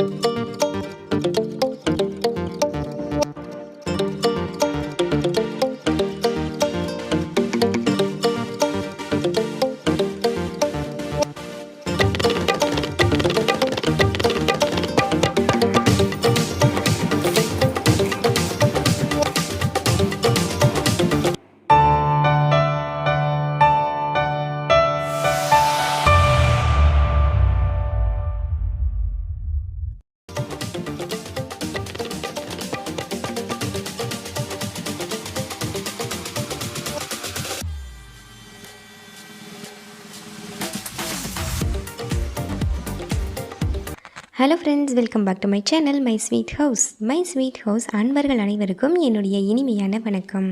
Hello friends, welcome back to my channel my sweet house. My sweet house அன்பர்கள் அனைவருக்கும் என்னுடைய இனிமையான வணக்கம்.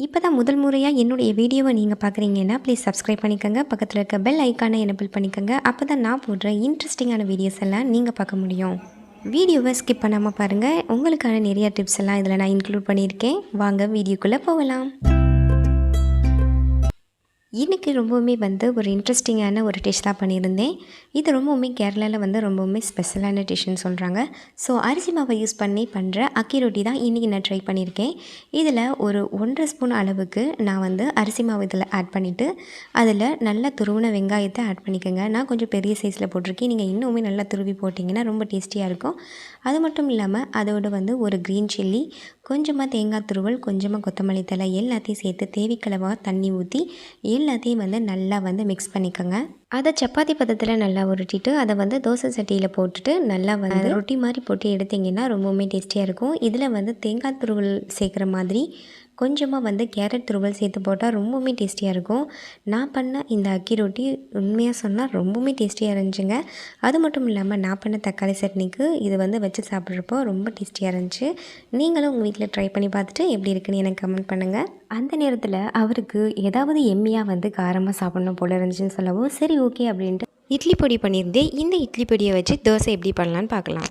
இப்போ தான் முதல் முறையாக என்னுடைய வீடியோவை நீங்கள் பார்க்குறீங்கன்னா ப்ளீஸ் சப்ஸ்கிரைப் பண்ணிக்கோங்க. பக்கத்தில் இருக்க பெல் ஐக்கானை எனபிள் பண்ணிக்கோங்க. அப்போ தான் நான் போடுற இன்ட்ரெஸ்டிங்கான வீடியோஸ் எல்லாம் நீங்கள் பார்க்க முடியும். வீடியோவை ஸ்கிப் பண்ணாமல் பாருங்கள். உங்களுக்கான நிறைய டிப்ஸ் எல்லாம் இதில் நான் இன்க்ளூட் பண்ணியிருக்கேன். வாங்க வீடியோக்குள்ளே போகலாம். இன்றைக்கி ரொம்பவுமே ஒரு இன்ட்ரெஸ்டிங்கான ஒரு டிஷ் தான் பண்ணியிருந்தேன். இது ரொம்பவுமே கேரளாவில் ரொம்பவுமே ஸ்பெஷலான டிஷ்ஷுன்னு சொல்கிறாங்க. ஸோ அரிசி மாவை யூஸ் பண்ணி பண்ணுற அக்கி ரொட்டி தான் இன்றைக்கி நான் ட்ரை பண்ணியிருக்கேன். இதில் ஒரு 1.5 ஸ்பூன் அளவுக்கு நான் அரிசி மாவு இதில் ஆட் பண்ணிவிட்டு அதில் நல்லா துருவின வெங்காயத்தை ஆட் பண்ணிக்கோங்க. நான் கொஞ்சம் பெரிய சைஸில் போட்டிருக்கேன். நீங்கள் இன்னுமே நல்லா துருவி போட்டிங்கன்னா ரொம்ப டேஸ்டியாக இருக்கும். அது மட்டும் இல்லாமல் அதோடு ஒரு க்ரீன் சில்லி, கொஞ்சமாக தேங்காய் துருவல், கொஞ்சமாக கொத்தமல்லி தழை எல்லாத்தையும் சேர்த்து தேவைக்களவாக தண்ணி ஊற்றி எல்லாத்தையும் நல்லா மிக்ஸ் பண்ணிக்கோங்க. அதை சப்பாத்தி பதத்தில் நல்லா உருட்டிட்டு அதை தோசை சட்டியில் போட்டுட்டு நல்லா ரொட்டி மாதிரி போட்டு எடுத்திங்கன்னா ரொம்பவுமே டேஸ்டியாக இருக்கும். இதில் தேங்காய் துருவல் சேர்க்குற மாதிரி கொஞ்சமாக கேரட் துருவல் சேர்த்து போட்டால் ரொம்பவுமே டேஸ்டியாக இருக்கும். நான் பண்ண இந்த அக்கி ரொட்டி உண்மையாக சொன்னால் ரொம்பவுமே டேஸ்டியாக இருந்துச்சுங்க. அது மட்டும் இல்லாமல் நான் பண்ண தக்காளி சட்னிக்கு இது வச்சு சாப்பிட்றப்போ ரொம்ப டேஸ்டியாக இருந்துச்சு. நீங்களும் உங்கள் வீட்டில் ட்ரை பண்ணி பார்த்துட்டு எப்படி இருக்குன்னு எனக்கு கமெண்ட் பண்ணுங்கள். அந்த நேரத்தில் அவருக்கு ஏதாவது எம்மியாக காரமாக சாப்பிட்ணும் போல இருந்துச்சுன்னு சொல்லவும் சரி ஓகே அப்படின்ட்டு இட்லி பொடி பண்ணியிருந்தேன். இந்த இட்லி பொடியை வச்சு தோசை எப்படி பண்ணலான்னு பார்க்கலாம்.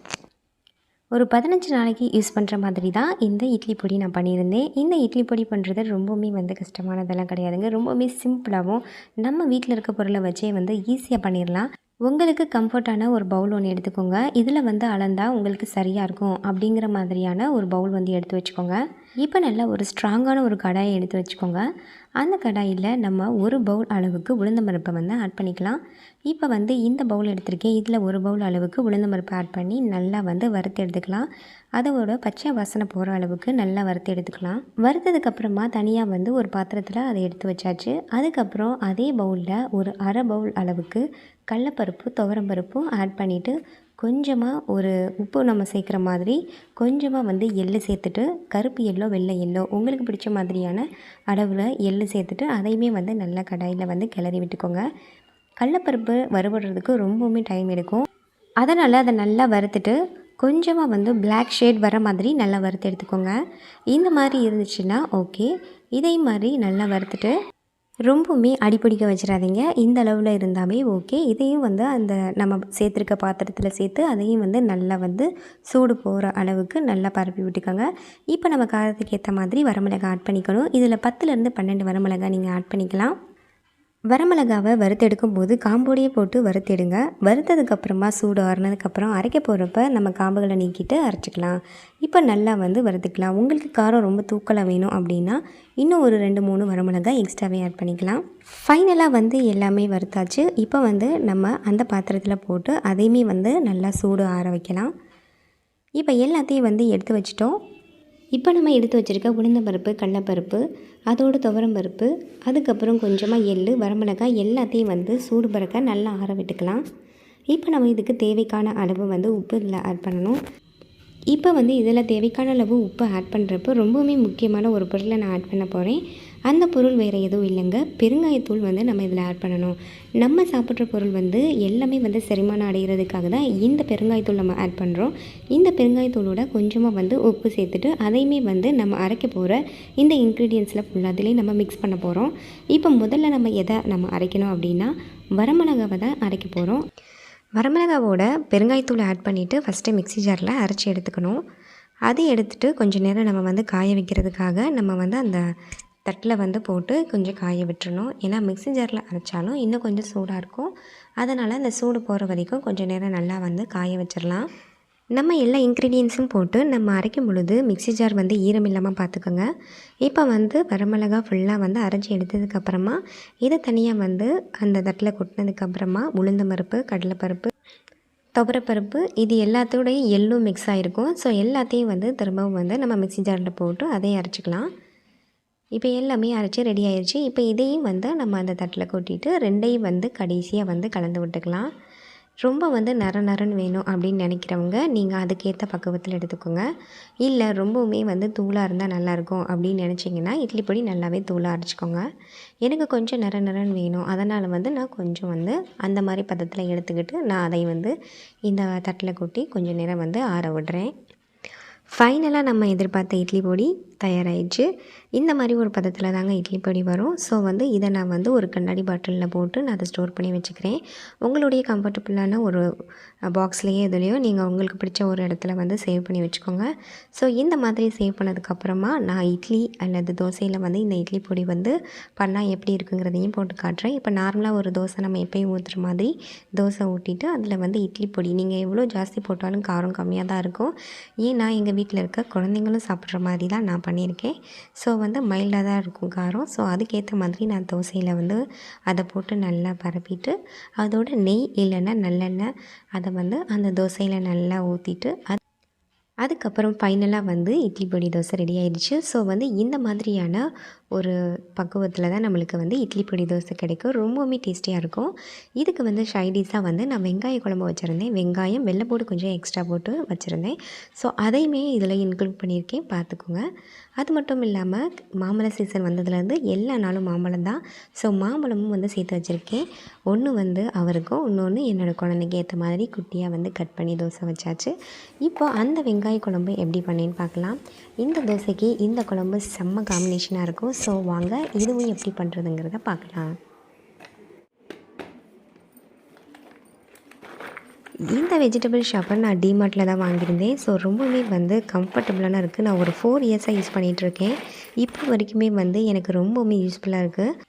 ஒரு 15 நாளைக்கு யூஸ் பண்ணுற மாதிரி தான் இந்த இட்லி பொடி நான் பண்ணியிருந்தேன். இந்த இட்லி பொடி பண்ணுறது ரொம்பவுமே கஷ்டமானதெல்லாம் கிடையாதுங்க. ரொம்பவுமே சிம்பிளாகவும் நம்ம வீட்டில் இருக்க பொருளை வச்சே ஈஸியாக பண்ணிடலாம். உங்களுக்கு கம்ஃபர்ட்டான ஒரு பவுல் ஒன்று எடுத்துக்கோங்க. இதில் அளந்தால் உங்களுக்கு சரியாக இருக்கும் அப்படிங்கிற மாதிரியான ஒரு பவுல் எடுத்து வச்சுக்கோங்க. இப்போ நல்லா ஒரு ஸ்ட்ராங்கான ஒரு கடாயை எடுத்து வச்சுக்கோங்க. அந்த கடாயில் நம்ம ஒரு பவுல் அளவுக்கு உளுந்தம்பருப்பை ஆட் பண்ணிக்கலாம். இப்போ இந்த பவுல் எடுத்திருக்கேன். இதில் ஒரு பவுல் அளவுக்கு உளுந்தம்பருப்பை ஆட் பண்ணி நல்லா வறுத்து எடுத்துக்கலாம். அதோட பச்சை வாசனை போகிற அளவுக்கு நல்லா வறுத்து எடுத்துக்கலாம். வறுத்ததுக்கப்புறமா தனியாக ஒரு பாத்திரத்தில் அதை எடுத்து வச்சாச்சு. அதுக்கப்புறம் அதே பவுலில் ஒரு அரை பவுல் அளவுக்கு கடலைப்பருப்பு, துவரம்பருப்பும் ஆட் பண்ணிவிட்டு கொஞ்சமாக ஒரு உப்பு நம்ம சேர்க்குற மாதிரி கொஞ்சமாக எள்ளு சேர்த்துட்டு கருப்பு எள்ளோ வெள்ளை எள்ளோ உங்களுக்கு பிடிச்ச மாதிரியான அளவில் எள்ளு சேர்த்துட்டு அதையுமே நல்லா கடாயில் கிளறி விட்டுக்கோங்க. கடலைப்பருப்பு வறுபடுறதுக்கு ரொம்பவுமே டைம் எடுக்கும். அதனால் அதை நல்லா வறுத்துட்டு கொஞ்சமாக பிளாக் ஷேட் வர மாதிரி நல்லா வறுத்து எடுத்துக்கோங்க. இந்த மாதிரி இருந்துச்சுன்னா ஓகே. இதே மாதிரி நல்லா வறுத்துட்டு ரொம்பவுமே அடிப்பிடிக்க வச்சிடாதீங்க. இந்த அளவில் இருந்தாவே ஓகே. இதையும் அந்த நம்ம சேர்த்துருக்க பாத்திரத்தில் சேர்த்து அதையும் நல்லா சூடு போகிற அளவுக்கு நல்லா பரப்பி விட்டுக்கோங்க. இப்போ நம்ம காரத்துக்கு ஏற்ற மாதிரி வரமிளகாய் ஆட் பண்ணிக்கணும். இதில் 10லேருந்து 12 வரமிளகாய் நீங்கள் ஆட் பண்ணிக்கலாம். வரமிளகாவை வறுத்தெடுக்கும் போது காம்போடையே போட்டு வறுத்தெடுங்க. வறுத்ததுக்கப்புறமா சூடு ஆறுனதுக்கப்புறம் அரைக்க போகிறப்ப நம்ம காம்புகளை நீக்கிட்டு அரைச்சிக்கலாம். இப்போ நல்லா வறுத்துக்கலாம். உங்களுக்கு காரம் ரொம்ப தூக்கலாக வேணும் அப்படின்னா இன்னும் ஒரு 2-3 வரமிளகாய் எக்ஸ்ட்ராவே ஆட் பண்ணிக்கலாம். ஃபைனலாக எல்லாமே வறுத்தாச்சு. இப்போ நம்ம அந்த பாத்திரத்தில் போட்டு அதையுமே நல்லா சூடு ஆற வைக்கலாம். இப்போ எல்லாத்தையும் எடுத்து வச்சிட்டோம். இப்போ நம்ம எடுத்து வச்சுருக்க உளுந்தம்பருப்பு, கடலைப்பருப்பு, அதோடு துவரம்பருப்பு, அதுக்கப்புறம் கொஞ்சமாக எள்ளு, வரமிளகாய் எல்லாத்தையும் சூடு பறக்க நல்லா ஆற விட்டுக்கலாம். இப்போ நம்ம இதுக்கு தேவைக்கான அளவு உப்பு இதில் ஆட் பண்ணணும். இப்போ இதில் தேவைக்கான அளவு உப்பு ஆட் பண்ணுறப்போ ரொம்பவுமே முக்கியமான ஒரு பொருளை நான் ஆட் பண்ண போகிறேன். அந்த பொருள் வேறு எதுவும் இல்லைங்க, பெருங்காயத்தூள் நம்ம இதில் ஆட் பண்ணணும். நம்ம சாப்பிட்ற பொருள் எல்லாமே செரிமானம் அடைகிறதுக்காக தான் இந்த பெருங்காயத்தூள் நம்ம ஆட் பண்ணுறோம். இந்த பெருங்காயத்தூளோட கொஞ்சமாக உப்பு சேர்த்துட்டு அதையுமே நம்ம அரைக்க போகிற இந்த இன்க்ரீடியன்ஸில் ஃபுல்லாக நம்ம மிக்ஸ் பண்ண போகிறோம். இப்போ முதல்ல நம்ம எதை நம்ம அரைக்கணும் அப்படின்னா வரமிளகாவை தான் அரைக்க போகிறோம். வரமிளகாவோட பெருங்காயத்தூளை ஆட் பண்ணிவிட்டு ஃபஸ்ட்டு மிக்ஸி ஜாரில் அரைச்சி எடுத்துக்கணும். அதை எடுத்துகிட்டு கொஞ்சம் நேரம் நம்ம காய வைக்கிறதுக்காக நம்ம அந்த தட்டில் போட்டு கொஞ்சம் காய விட்டுறணும். ஏன்னா மிக்ஸி ஜாரில் அரைச்சாலும் இன்னும் கொஞ்சம் சூடாக இருக்கும். அதனால் அந்த சூடு போகிற வரைக்கும் கொஞ்சம் நேரம் நல்லா காய வச்சிடலாம். நம்ம எல்லா இன்க்ரீடியன்ஸும் போட்டு நம்ம அரைக்கும் பொழுது மிக்ஸி ஜார் வந்து ஈரம் இல்லாமல் பார்த்துக்கோங்க. இப்போ வந்து வரமிளகா ஃபுல்லாக வந்து அரைச்சி எடுத்ததுக்கப்புறமா இதை தனியாக வந்து அந்த தட்டில் கொட்டினதுக்கப்புறமா உளுந்தம் பருப்பு, கடலைப்பருப்பு, துவரப்பருப்பு இது எல்லாத்தோடையும் எள்ளும் மிக்ஸ் ஆகிருக்கும். ஸோ எல்லாத்தையும் வந்து திரும்பவும் வந்து நம்ம மிக்ஸி ஜாரில் போட்டு அதையும் அரைச்சிக்கலாம். இப்போ எல்லாமே அரைச்சி ரெடி ஆயிடுச்சு. இப்போ இதையும் வந்து நம்ம அந்த தட்டில் கொட்டிட்டு ரெண்டையும் வந்து கடைசியாக வந்து கலந்து விட்டுக்கலாம். ரொம்ப வந்து நரன்னு வேணும் அப்படின்னு நினைக்கிறவங்க நீங்கள் அதுக்கேற்ற பக்குவத்தில் எடுத்துக்கோங்க. இல்லை ரொம்பவுமே வந்து தூளாக இருந்தால் நல்லாயிருக்கும் அப்படின்னு நினச்சிங்கன்னா இட்லி பொடி நல்லாவே தூளாக அரைச்சிக்கோங்க. எனக்கு கொஞ்சம் நரன்னு வேணும், அதனால் வந்து நான் கொஞ்சம் வந்து அந்த மாதிரி பதத்தில் எடுத்துக்கிட்டு நான் அதை வந்து இந்த தட்டில் கொட்டி கொஞ்சம் நேரம் வந்து ஆற விடுறேன். ஃபைனலாக நம்ம எதிர்பார்த்த இட்லி பொடி தயாராகிடுச்சு. இந்த மாதிரி ஒரு பதத்தில் தாங்க இட்லி பொடி வரும். ஸோ வந்து இதை நான் வந்து ஒரு கண்ணாடி பாட்டிலில் போட்டு நான் அதை ஸ்டோர் பண்ணி வச்சுக்கிறேன். உங்களுடைய கம்ஃபர்டபுளான ஒரு பாக்ஸ்லேயே எதுலேயோ நீங்கள் உங்களுக்கு பிடிச்ச ஒரு இடத்துல வந்து சேவ் பண்ணி வச்சுக்கோங்க. ஸோ இந்த மாதிரி சேவ் பண்ணதுக்கப்புறமா நான் இட்லி அல்லது தோசையில் வந்து இந்த இட்லி பொடி வந்து பண்ணால் எப்படி இருக்குங்கிறதையும் போட்டு காட்டுறேன். இப்போ நார்மலாக ஒரு தோசை நம்ம எப்பயும் ஊற்றுற மாதிரி தோசை ஊற்றிட்டு அதில் வந்து இட்லி பொடி நீங்கள் எவ்வளோ ஜாஸ்தி போட்டாலும் காரம் கம்மியாக தான் இருக்கும். ஏன்னா எங்கள் வீட்டில் இருக்க குழந்தைங்களும் சாப்பிட்ற மாதிரி தான் நான் பண்ணியிருக்கேன். ஸோ வந்து மைல்டாக தான் இருக்கும் காரம். ஸோ அதுக்கேற்ற மாதிரி நான் தோசையில் வந்து அதை போட்டு நல்லா பரப்பிட்டு அதோட நெய் இல்லைன்னா நல்லெண்ணெய் அதை வந்து அந்த தோசையில் நல்லா ஊற்றிட்டு அதுக்கப்புறம் ஃபைனலாக வந்து இட்லி பொடி தோசை ரெடி ஆயிடுச்சு. ஸோ வந்து இந்த மாதிரியான ஒரு பக்குவத்தில் தான் நம்மளுக்கு வந்து இட்லி பொடி தோசை கிடைக்கும். ரொம்பவுமே டேஸ்டியாக இருக்கும். இதுக்கு வந்து சைடிஷாக வந்து நான் வெங்காய குழம்பு வச்சுருந்தேன். வெங்காயம் வெள்ளைப்பூடு கொஞ்சம் எக்ஸ்ட்ரா போட்டு வச்சுருந்தேன். ஸோ அதையுமே இதில் இன்க்ளூட் பண்ணியிருக்கேன், பார்த்துக்கோங்க. அது மட்டும் இல்லாமல் மாம்பழ சீசன் வந்ததுலேருந்து எல்லா நாளும் மாம்பழம் தான். ஸோ மாம்பழமும் வந்து சேர்த்து வச்சுருக்கேன். ஒன்று வந்து அவருக்கும், இன்னொன்று என்னோடய குழந்தைக்கு ஏற்ற மாதிரி குட்டியாக வந்து கட் பண்ணி தோசை வச்சாச்சு. இப்போ அந்த வெங்காய குழம்பு எப்படி பண்ணேன்னு பார்க்கலாம். இந்த தோசைக்கு இந்த குழம்பு செம்ம காம்பினேஷனாக இருக்கும். ஸோ வாங்க இதுவும் எப்படி பண்ணுறதுங்கிறத பார்க்கலாம். இந்த வெஜிடபிள் ஷாப்பை நான் டிமார்ட்டில் தான் வாங்கியிருந்தேன். ஸோ ரொம்பவுமே வந்து கம்ஃபர்டபுளான இருக்குது. நான் ஒரு 4 இயர்ஸாக யூஸ் பண்ணிகிட்ருக்கேன். இப்போ வரைக்குமே வந்து எனக்கு ரொம்பவுமே யூஸ்ஃபுல்லாக இருக்குது.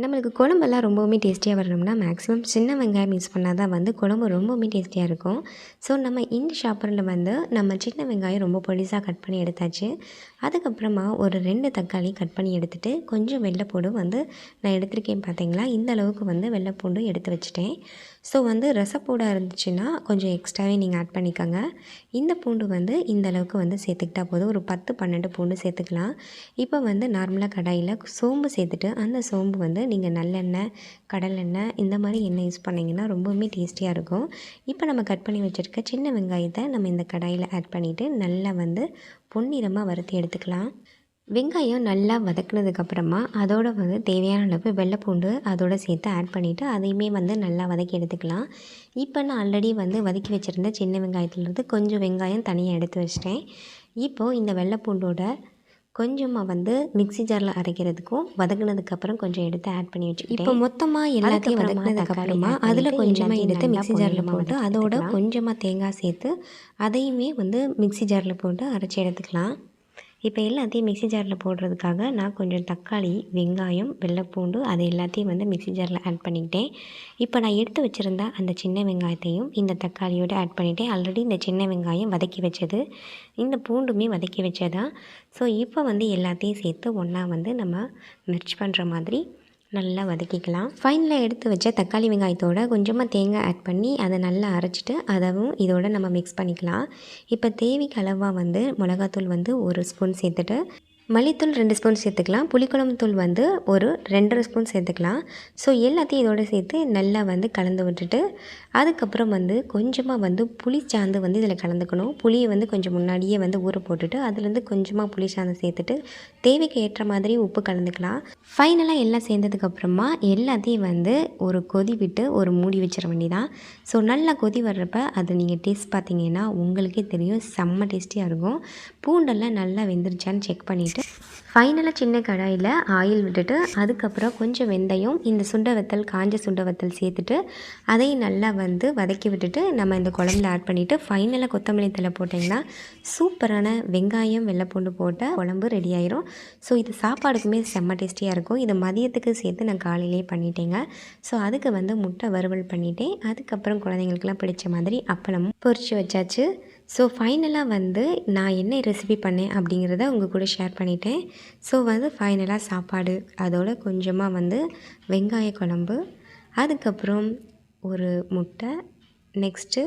நம்மளுக்கு குழம்பெல்லாம் ரொம்பவுமே டேஸ்டியாக வரணும்னா மேக்ஸிமம் சின்ன வெங்காயம் யூஸ் பண்ணால் தான் வந்து குழம்பு ரொம்பவுமே டேஸ்டியாக இருக்கும். ஸோ நம்ம இந்த ஷாப்பரில் வந்து நம்ம சின்ன வெங்காயம் ரொம்ப பொடிசாக கட் பண்ணி எடுத்தாச்சு. அதுக்கப்புறமா ஒரு 2 தக்காளி கட் பண்ணி எடுத்துகிட்டு கொஞ்சம் வெள்ளைப்பூண்டு வந்து நான் எடுத்திருக்கேன். பார்த்தீங்களா, இந்த அளவுக்கு வந்து வெள்ளைப்பூண்டு எடுத்து வச்சுட்டேன். ஸோ வந்து ரசப்பூடாக இருந்துச்சுன்னா கொஞ்சம் எக்ஸ்ட்ராவே நீங்கள் ஆட் பண்ணிக்கோங்க. இந்த பூண்டு வந்து இந்த அளவுக்கு வந்து சேர்த்துக்கிட்டா போதும். ஒரு 10-12 பூண்டு சேர்த்துக்கலாம். இப்போ வந்து நார்மலாக கடாயில் சோம்பு சேர்த்துட்டு அந்த சோம்பு வந்து நீங்கள் நல்லெண்ணெய், கடலெண்ணெய் இந்த மாதிரி எண்ணெய் யூஸ் பண்ணிங்கன்னா ரொம்பவுமே டேஸ்டியாக இருக்கும். இப்போ நம்ம கட் பண்ணி வச்சுருக்க சின்ன வெங்காயத்தை நம்ம இந்த கடாயில் ஆட் பண்ணிவிட்டு நல்லா வந்து பொன்னிறமாக வறுத்து எடுத்துக்கலாம். வெங்காயம் நல்லா வதக்குனதுக்கப்புறமா அதோட வந்து தேவையான அளவு வெள்ளைப்பூண்டு அதோடு சேர்த்து ஆட் பண்ணிவிட்டு அதையுமே வந்து நல்லா வதக்கி எடுத்துக்கலாம். இப்போ நான் ஆல்ரெடி வந்து வதக்கி வச்சுருந்த சின்ன வெங்காயத்துலேருந்து கொஞ்சம் வெங்காயம் தனியாக எடுத்து வச்சிட்டேன். இப்போது இந்த வெள்ளைப்பூண்டோட கொஞ்சமாக வந்து மிக்ஸி ஜாரில் அரைக்கிறதுக்கும் வதக்குனதுக்கப்புறம் கொஞ்சம் எடுத்து ஆட் பண்ணி வச்சுக்கிட்டேன். இப்போ மொத்தமாக எல்லாத்தையும் வதக்குனதுக்கப்புறமா அதில் கொஞ்சமாக எடுத்து மிக்ஸி ஜாரில் போட்டு அதோட கொஞ்சமாக தேங்காய் சேர்த்து அதையுமே வந்து மிக்ஸி ஜாரில் போட்டு அரைச்சி எடுத்துக்கலாம். இப்போ எல்லாத்தையும் மிக்ஸி ஜாரில் போடுறதுக்காக நான் கொஞ்சம் தக்காளி, வெங்காயம், வெள்ளைப்பூண்டு அது எல்லாத்தையும் வந்து மிக்ஸி ஜாரில் ஆட் பண்ணிக்கிட்டேன். இப்போ நான் எடுத்து வச்சுருந்த அந்த சின்ன வெங்காயத்தையும் இந்த தக்காளியோடு ஆட் பண்ணிவிட்டேன். ஆல்ரெடி இந்த சின்ன வெங்காயம் வதக்கி வச்சது, இந்த பூண்டுமே வதக்கி வச்சதான். ஸோ இப்போ வந்து எல்லாத்தையும் சேர்த்து ஒன்றா வந்து நம்ம மிர்ச் பண்ணுற மாதிரி நல்லா வதக்கிக்கலாம். ஃபைனலாக எடுத்து வச்ச தக்காளி வெங்காயத்தோட கொஞ்சமாக தேங்காய் ஆட் பண்ணி அதை நல்லா அரைச்சிட்டு அதவும் இதோட நம்ம மிக்ஸ் பண்ணிக்கலாம். இப்போ தேவைக்கு அளவாக வந்து மிளகாத்தூள் வந்து 1 ஸ்பூன் சேர்த்துட்டு மல்லித்தூள் 2 ஸ்பூன் சேர்த்துக்கலாம். புளிக்குழம்பு தூள் வந்து ஒரு 2.5 ஸ்பூன் சேர்த்துக்கலாம். ஸோ எல்லாத்தையும் இதோடு சேர்த்து நல்லா வந்து கலந்து விட்டுட்டு அதுக்கப்புறம் வந்து கொஞ்சமாக வந்து புளி சாந்து வந்து இதில் கலந்துக்கணும். புளியை வந்து கொஞ்சம் முன்னாடியே வந்து ஊற போட்டுட்டு அதுலேருந்து கொஞ்சமாக புளி சாந்து சேர்த்துட்டு தேவைக்கு ஏற்ற மாதிரி உப்பு கலந்துக்கலாம். ஃபைனலாக எல்லாம் சேர்ந்ததுக்கப்புறமா எல்லாத்தையும் வந்து ஒரு கொதி விட்டு ஒரு மூடி வச்சிட வேண்டியதான். ஸோ நல்லா கொதி வர்றப்ப அதை நீங்கள் டேஸ்ட் பார்த்தீங்கன்னா உங்களுக்கே தெரியும், செம்ம டேஸ்டியாக இருக்கும். பூண்டெல்லாம் நல்லா வெந்துருச்சான்னு செக் பண்ணிவிட்டு ஃபைனலாக சின்ன கடாயில் ஆயில் விட்டுட்டு அதுக்கப்புறம் கொஞ்சம் வெந்தயம், இந்த சுண்டை வத்தல், காஞ்ச சுண்டை வத்தல் சேர்த்துட்டு அதையும் நல்லா வந்து வதக்கி விட்டுட்டு நம்ம இந்த குழம்புல ஆட் பண்ணிவிட்டு ஃபைனலாக கொத்தமல்லி தழை போட்டிங்கன்னா சூப்பரான வெங்காயம் வெள்ளைப்பூண்டு போட்ட குழம்பு ரெடி ஆயிரும். ஸோ இது சாப்பாடுக்குமே செம்ம டேஸ்டியாக இருக்கும். இதை மதியத்துக்கு சேர்த்து நான் காலையிலேயே பண்ணிட்டேங்க. ஸோ அதுக்கு வந்து முட்டை வறுவல் பண்ணிட்டேன். அதுக்கப்புறம் குழந்தைங்களுக்குலாம் பிடிச்ச மாதிரி அப்பளமும் பொரித்து வச்சாச்சு. ஸோ ஃபைனலாக வந்து நான் என்ன ரெசிபி பண்ணேன் அப்படிங்கிறத உங்கள் கூட ஷேர் பண்ணிட்டேன். ஸோ வந்து ஃபைனலாக சாப்பாடு, அதோட கொஞ்சமாக வந்து வெங்காய குழம்பு, அதுக்கப்புறம் ஒரு முட்டை, நெக்ஸ்ட்டு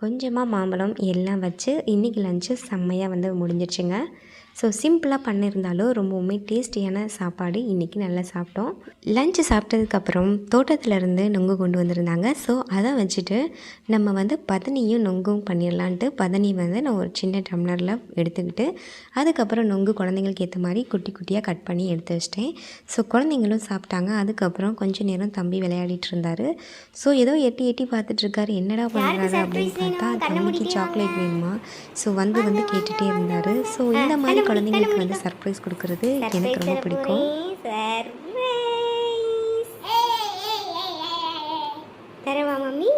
கொஞ்சமாக மாம்பழம் எல்லாம் வச்சு இன்றைக்கி லஞ்சு செம்மையாக வந்து முடிஞ்சிருச்சுங்க. ஸோ சிம்பிளாக பண்ணியிருந்தாலும் ரொம்பவுமே டேஸ்டியான சாப்பாடு இன்றைக்கி நல்லா சாப்பிட்டோம். லஞ்சு சாப்பிட்டதுக்கப்புறம் தோட்டத்திலேருந்து நொங்கு கொண்டு வந்திருந்தாங்க. ஸோ அதை வச்சுட்டு நம்ம வந்து பதனியும் நொங்கும் பண்ணிடலான்ட்டு பதனி வந்து நான் ஒரு சின்ன டம்ளரில் எடுத்துக்கிட்டு அதுக்கப்புறம் நொங்கு குழந்தைங்களுக்கு ஏற்ற மாதிரி குட்டி குட்டியாக கட் பண்ணி எடுத்து வச்சிட்டேன். ஸோ குழந்தைங்களும் சாப்பிட்டாங்க. அதுக்கப்புறம் கொஞ்சம் நேரம் தம்பி விளையாடிட்டு இருந்தார். ஸோ ஏதோ எட்டி எட்டி பார்த்துட்ருக்காரு, என்னடா பண்ணுறாரு அப்படின்னு பார்த்தா தம்பிக்கு சாக்லேட் வேணுமா. ஸோ வந்து கேட்டுகிட்டே இருந்தார். ஸோ இந்த மாதிரி குழந்தைங்களுக்கு வந்து சர்ப்ரைஸ் கொடுக்குறது எனக்கு ரொம்ப பிடிக்கும். தரவா மம்மி?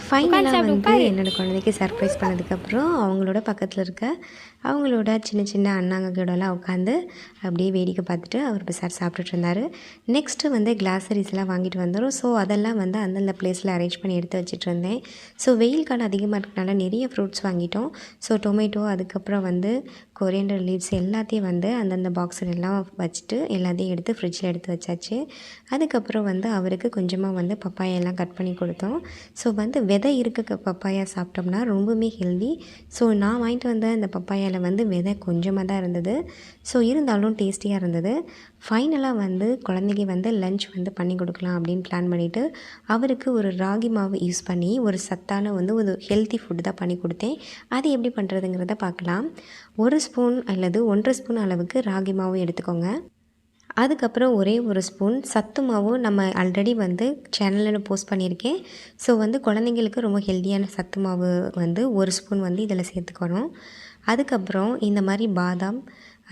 ஃபைனலாக வந்து என்னோடய குழந்தைக்கு சர்ப்ரைஸ் பண்ணதுக்கப்புறம் அவங்களோட பக்கத்தில் இருக்க அவங்களோட சின்ன சின்ன அண்ணாங்க கூடலாம் உட்காந்து அப்படியே வேடிக்கை பார்த்துட்டு அவர் சார் சாப்பிட்டுட்டு இருந்தார். நெக்ஸ்ட்டு வந்து கிளாஸரிஸ்லாம் வாங்கிட்டு வந்துடும். ஸோ அதெல்லாம் வந்து அந்தந்த பிளேஸில் அரேஞ்ச் பண்ணி எடுத்து வச்சுட்டு இருந்தேன். ஸோ வெயில் காலம் அதிகமாக இருக்கனால நிறைய ஃப்ரூட்ஸ் வாங்கிட்டோம். ஸோ டொமேட்டோ, அதுக்கப்புறம் வந்து கொரியண்டர் லீவ்ஸ் எல்லாத்தையும் வந்து அந்தந்த பாக்ஸில் எல்லாம் வச்சுட்டு எல்லாத்தையும் எடுத்து ஃப்ரிட்ஜில் எடுத்து வச்சாச்சு. அதுக்கப்புறம் வந்து அவருக்கு கொஞ்சமாக வந்து பப்பாயெல்லாம் கட் பண்ணி கொடுத்தோம். ஸோ வந்து விதை இருக்க பப்பாயா சாப்பிட்டோம்னா ரொம்பவுமே ஹெல்தி. ஸோ நான் வாங்கிட்டு வந்த அந்த பப்பாயாவில் வந்து விதை கொஞ்சமாக தான் இருந்தது. ஸோ இருந்தாலும் டேஸ்டியாக இருந்தது. ஃபைனலாக வந்து குழந்தைக்கு வந்து லன்ச் வந்து பண்ணி கொடுக்கலாம் அப்படின்னு பிளான் பண்ணிவிட்டு அவருக்கு ஒரு ராகி மாவு யூஸ் பண்ணி ஒரு சத்தான வந்து ஒரு ஹெல்த்தி ஃபுட்டு தான் பண்ணி கொடுத்தேன். அது எப்படி பண்ணுறதுங்கிறத பார்க்கலாம். 1 ஸ்பூன் அல்லது 1.5 ஸ்பூன் அளவுக்கு ராகி மாவு எடுத்துக்கோங்க. அதுக்கப்புறம் ஒரே ஒரு ஸ்பூன் சத்து மாவும் நம்ம ஆல்ரெடி வந்து சேனலில் போஸ்ட் பண்ணியிருக்கேன். ஸோ வந்து குழந்தைங்களுக்கு ரொம்ப ஹெல்த்தியான சத்து மாவு வந்து 1 ஸ்பூன் வந்து இதில் சேர்த்துக்கணும். அதுக்கப்புறம் இந்த மாதிரி பாதாம்,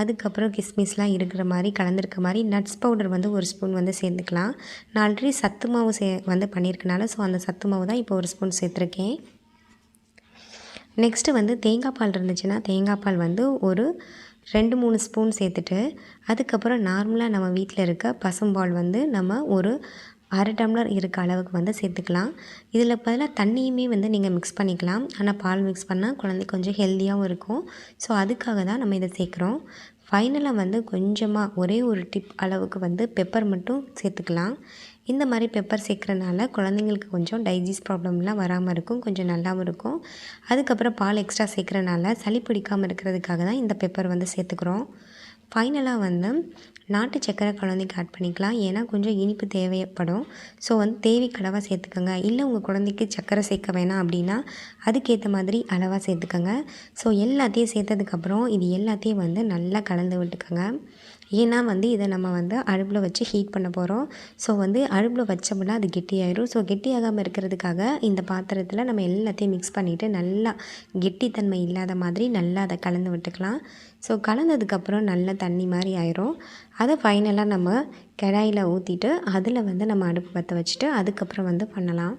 அதுக்கப்புறம் கிஸ்மிஸ்லாம் இருக்கிற மாதிரி கலந்துருக்க மாதிரி நட்ஸ் பவுடர் வந்து 1 ஸ்பூன் வந்து சேர்த்துக்கலாம். நான் ஆல்ரெடி சத்து மாவு வந்து பண்ணியிருக்கனால ஸோ அந்த சத்து மாவு தான் இப்போ 1 ஸ்பூன் சேர்த்துருக்கேன். நெக்ஸ்ட்டு வந்து தேங்காய் பால் இருந்துச்சுன்னா தேங்காய் பால் வந்து ஒரு 2-3 ஸ்பூன் சேர்த்துட்டு அதுக்கப்புறம் நார்மலாக நம்ம வீட்டில் இருக்க பசும்பால் வந்து நம்ம ஒரு 1/2 டம்ளர் இருக்க அளவுக்கு வந்து சேர்த்துக்கலாம். இதில் பதிலாக தண்ணியுமே வந்து நீங்கள் மிக்ஸ் பண்ணிக்கலாம். ஆனால் பால் மிக்ஸ் பண்ணால் குழந்தை கொஞ்சம் ஹெல்த்தியாகவும் இருக்கும். ஸோ அதுக்காக தான் நம்ம இதை சேர்க்குறோம். ஃபைனலாக வந்து கொஞ்சமாக ஒரே ஒரு டிப் அளவுக்கு வந்து பெப்பர் மட்டும் சேர்த்துக்கலாம். இந்த மாதிரி பெப்பர் சேர்க்குறனால குழந்தைங்களுக்கு கொஞ்சம் டைஜஸ்ட் ப்ராப்ளம்லாம் வராமல் இருக்கும், கொஞ்சம் நல்லாவும் இருக்கும். அதுக்கப்புறம் பால் எக்ஸ்ட்ரா சேர்க்குறனால சளி பிடிக்காமல் இருக்கிறதுக்காக தான் இந்த பெப்பர் வந்து சேர்த்துக்கிறோம். ஃபைனலாக வந்து நாட்டு சர்க்கரை குழந்தைக்கு ஆட் பண்ணிக்கலாம். ஏன்னா கொஞ்சம் இனிப்பு தேவைப்படும். ஸோ வந்து தேவைக்கு அளவாக சேர்த்துக்கோங்க. இல்லை உங்கள் குழந்தைக்கு சர்க்கரை சேர்க்க வேணாம் அப்படின்னா அதுக்கேற்ற மாதிரி அளவாக சேர்த்துக்கோங்க. ஸோ எல்லாத்தையும் சேர்த்ததுக்கப்புறம் இது எல்லாத்தையும் வந்து நல்லா கலந்து விட்டுக்கோங்க. ஏன்னா வந்து இதை நம்ம வந்து அடுப்பில் வச்சு ஹீட் பண்ண போகிறோம். ஸோ வந்து அடுப்பில் வச்சோம்னா அது கெட்டியாயிடும். ஸோ கெட்டியாகாமல் இருக்கிறதுக்காக இந்த பாத்திரத்தில் நம்ம எல்லாத்தையும் மிக்ஸ் பண்ணிவிட்டு நல்லா கெட்டித்தன்மை இல்லாத மாதிரி நல்லா அதை கலந்து விட்டுக்கலாம். ஸோ கலந்ததுக்கப்புறம் நல்லா தண்ணி மாதிரி ஆயிரும். அதை ஃபைனலாக நம்ம கடாயில் ஊற்றிட்டு அதில் வந்து நம்ம அடுப்பு பற்ற வச்சுட்டு அதுக்கப்புறம் வந்து பண்ணலாம்.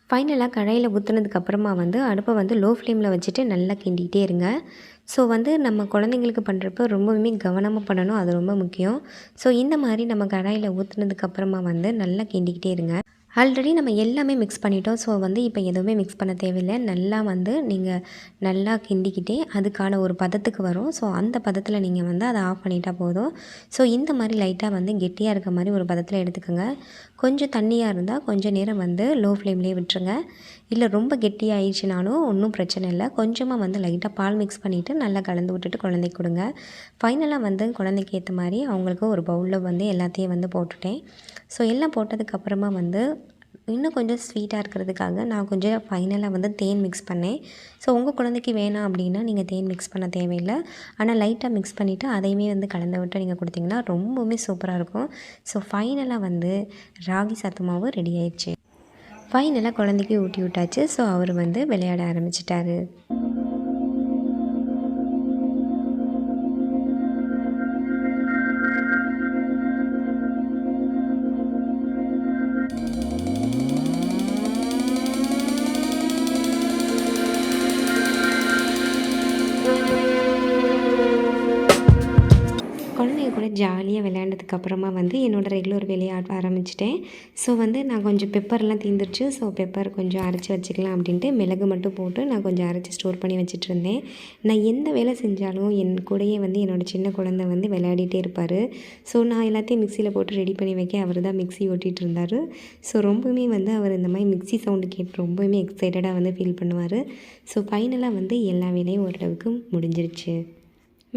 ஃபைனலாக கடாயில் ஊற்றுனதுக்கப்புறமா வந்து அடுப்பை வந்து லோ ஃப்ளேமில் வச்சுட்டு நல்லா கிண்டிகிட்டே இருங்க. ஸோ வந்து நம்ம குழந்தைங்களுக்கு பண்ணுறப்ப ரொம்பவுமே கவனமாக பண்ணணும், அது ரொம்ப முக்கியம். ஸோ இந்த மாதிரி நம்ம கடாயில் ஊற்றுனதுக்கப்புறமா வந்து நல்லா கிண்டிக்கிட்டே இருங்க. ஆல்ரெடி நம்ம எல்லாமே மிக்ஸ் பண்ணிட்டோம். ஸோ வந்து இப்போ எதுவுமே மிக்ஸ் பண்ண தேவையில்லை. நல்லா வந்து நீங்கள் நல்லா கிண்டிக்கிட்டே அதுக்கான ஒரு பதத்துக்கு வரும். ஸோ அந்த பதத்தில் நீங்கள் வந்து அதை ஆஃப் பண்ணிட்டா போதும். ஸோ இந்த மாதிரி லைட்டாக வந்து கெட்டியாக இருக்க மாதிரி ஒரு பதத்தில் எடுத்துக்கோங்க. கொஞ்சம் தண்ணியாக இருந்தால் கொஞ்சம் நேரம் வந்து லோ ஃப்ளேம்லேயே விட்டுருங்க. இல்லை ரொம்ப கெட்டியாகிடுச்சினாலும் ஒன்றும் பிரச்சனை இல்லை. கொஞ்சமாக வந்து லைட்டாக பால் மிக்ஸ் பண்ணிவிட்டு நல்லா கலந்து விட்டுட்டு குழந்தைக்கு கொடுங்க. ஃபைனலாக வந்து குழந்தைக்கு ஏற்ற மாதிரி அவங்களுக்கு ஒரு பவுலில் வந்து எல்லாத்தையும் வந்து போட்டுட்டேன். ஸோ எல்லாம் போட்டதுக்கப்புறமா வந்து இன்னும் கொஞ்சம் ஸ்வீட்டாக இருக்கிறதுக்காக நான் கொஞ்சம் ஃபைனலாக வந்து தேன் மிக்ஸ் பண்ணேன். ஸோ உங்கள் குழந்தைக்கு வேணாம் அப்படின்னா நீங்கள் தேன் மிக்ஸ் பண்ண தேவையில்லை. ஆனால் லைட்டாக மிக்ஸ் பண்ணிவிட்டு அதையுமே வந்து கலந்து விட்டு நீங்கள் கொடுத்தீங்கன்னா ரொம்பவுமே சூப்பராக இருக்கும். ஸோ ஃபைனலாக வந்து ராகி சத்து மாவு ரெடி ஆயிடுச்சு. ஃபைனலாக குழந்தைக்கு ஊட்டி விட்டாச்சு. ஸோ அவர் வந்து விளையாட ஆரம்பிச்சிட்டாரு. குழந்தைங்க கூட ஜாலியாக விளையாண்டதுக்கப்புறமா வந்து என்னோடய ரெகுலர் வேலையை ஆரம்பிச்சிட்டேன். ஸோ வந்து நான் கொஞ்சம் பெப்பர்லாம் தீர்ந்துருச்சு. ஸோ பெப்பர் கொஞ்சம் அரைச்சி வச்சுக்கலாம் அப்படின்ட்டு மிளகு மட்டும் போட்டு நான் கொஞ்சம் அரைச்சி ஸ்டோர் பண்ணி வச்சுட்ருந்தேன். நான் எந்த வேலை செஞ்சாலும் என் கூடயே வந்து என்னோடய சின்ன குழந்தை வந்து விளையாடிட்டே இருப்பார். ஸோ நான் எல்லாத்தையும் மிக்சியில் போட்டு ரெடி பண்ணி வைக்க அவர் தான் மிக்ஸி ஓட்டிகிட்டு இருந்தார். ஸோ ரொம்பவுமே வந்து அவர் இந்த மாதிரி மிக்ஸி சவுண்டு கேட்டு ரொம்பவுமே எக்ஸைட்டடாக வந்து ஃபீல் பண்ணுவார். ஸோ ஃபைனலாக வந்து எல்லா வேலையும் ஓரளவுக்கு முடிஞ்சிருச்சு.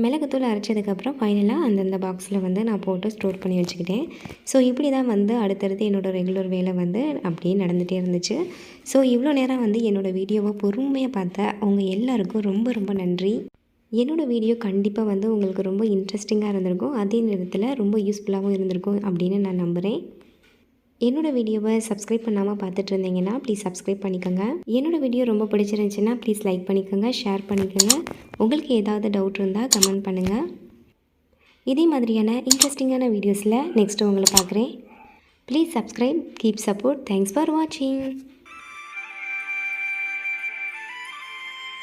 மிளகுத்தூள் அரைச்சதுக்கப்புறம் ஃபைனலாக அந்தந்த பாக்ஸில் வந்து நான் போட்டு ஸ்டோர் பண்ணி வச்சுக்கிட்டேன். ஸோ இப்படி தான் வந்து அடுத்தடுத்து என்னோடய ரெகுலர் வேலை வந்து அப்படியே நடந்துகிட்டே இருந்துச்சு. ஸோ இவ்வளோ நேரம் வந்து என்னோடய வீடியோவை பொறுமையாக பார்த்த அவங்க எல்லாருக்கும் ரொம்ப ரொம்ப நன்றி. என்னோடய வீடியோ கண்டிப்பாக வந்து உங்களுக்கு ரொம்ப இன்ட்ரெஸ்டிங்காக இருந்திருக்கும், அதே நேரத்தில் ரொம்ப யூஸ்ஃபுல்லாகவும் இருந்திருக்கும் அப்படின்னு நான் நம்புகிறேன். என்னோடய வீடியோவை சப்ஸ்கிரைப் பண்ணாமல் பார்த்துட்டு இருந்தீங்கன்னா ப்ளீஸ் சப்ஸ்கிரைப் பண்ணிக்கோங்க. என்னோடய வீடியோ ரொம்ப பிடிச்சிருந்துச்சின்னா ப்ளீஸ் லைக் பண்ணிக்கோங்க, ஷேர் பண்ணிக்கோங்க. உங்களுக்கு ஏதாவது டவுட் இருந்தால் கமெண்ட் பண்ணுங்கள். இதே மாதிரியான இன்ட்ரெஸ்டிங்கான வீடியோஸில் நெக்ஸ்ட்டு உங்களை பார்க்குறேன். Please subscribe, keep support. Thanks for வாட்சிங்.